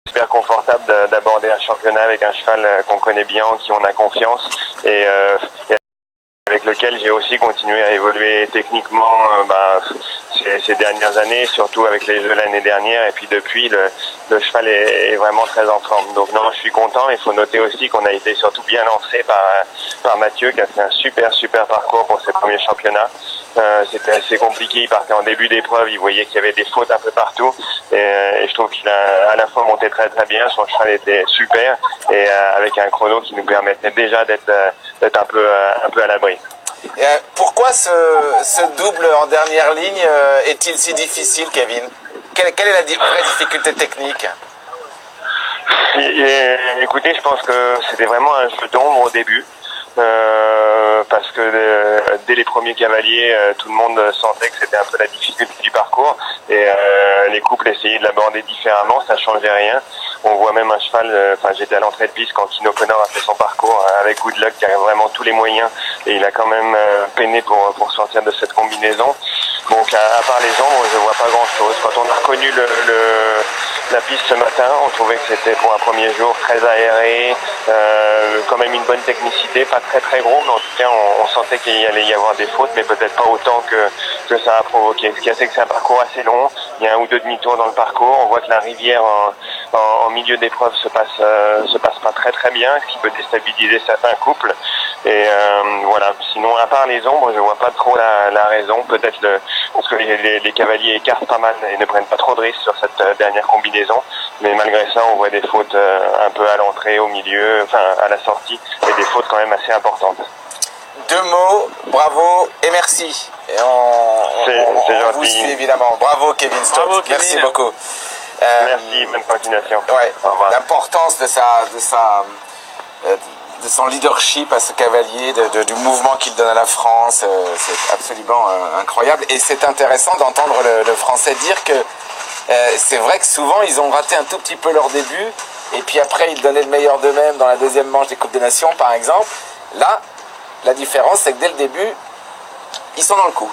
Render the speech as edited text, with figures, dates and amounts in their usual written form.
super confortable d'aborder un championnat avec un cheval qu'on connaît bien, en qui on a confiance et avec lequel j'ai aussi continué à évoluer techniquement ces dernières années, surtout avec les Jeux l'année dernière. Et puis depuis, le cheval est vraiment très en forme. Donc non, je suis content. Il faut noter aussi qu'on a été surtout bien lancé par Mathieu, qui a fait un super parcours pour ses premiers championnats. C'était assez compliqué. Il partait en début d'épreuve. Il voyait qu'il y avait des fautes un peu partout. Et je trouve qu'il a à la fois monté très bien. Son cheval était super. Et avec un chrono qui nous permettait déjà d'être un peu à l'abri. Pourquoi ce double en dernière ligne est-il si difficile, Kevin? Quelle est la vraie difficulté technique? Écoutez, je pense que c'était vraiment un jeu d'ombre au début. Parce que dès les premiers cavaliers, tout le monde sentait que c'était un peu la difficulté du parcours et les couples essayaient de l'aborder différemment, ça changeait rien. On voit même un cheval, j'étais à l'entrée de piste quand Tino Connor a fait son parcours avec Good Luck qui a vraiment tous les moyens et il a quand même peiné pour sortir de cette combinaison. Donc à part les ombres, je vois pas grand chose. Quand on a reconnu la piste ce matin, on trouvait que c'était pour un premier jour très aéré, quand même une bonne technicité, pas très gros, mais en tout cas on sentait qu'il allait y avoir des fautes, mais peut-être pas autant que ça a provoqué. Ce qui a fait que c'est un parcours assez long, il y a un ou deux demi-tours dans le parcours, on voit que la rivière en milieu d'épreuve se passe pas très bien, ce qui peut déstabiliser certains couples. Et voilà, sinon à part les ombres, je vois pas trop la raison, peut-être parce que les cavaliers écartent pas mal et ne prennent pas trop de risques sur cette dernière combinaison, mais malgré ça on voit des fautes un peu à l'entrée, au milieu, à la sortie, et des fautes quand même assez importantes. Deux mots, bravo et merci. Et on vous suit évidemment. Bravo Kevin Stott, bravo, Kevin. Merci beaucoup. Merci, bonne continuation. Ouais, l'importance de son leadership à ce cavalier, du mouvement qu'il donne à la France, c'est absolument incroyable. Et c'est intéressant d'entendre le Français dire que c'est vrai que souvent ils ont raté un tout petit peu leur début, et puis après ils donnaient le meilleur d'eux-mêmes dans la deuxième manche des Coupes des Nations par exemple. Là, la différence c'est que dès le début, ils sont dans le coup.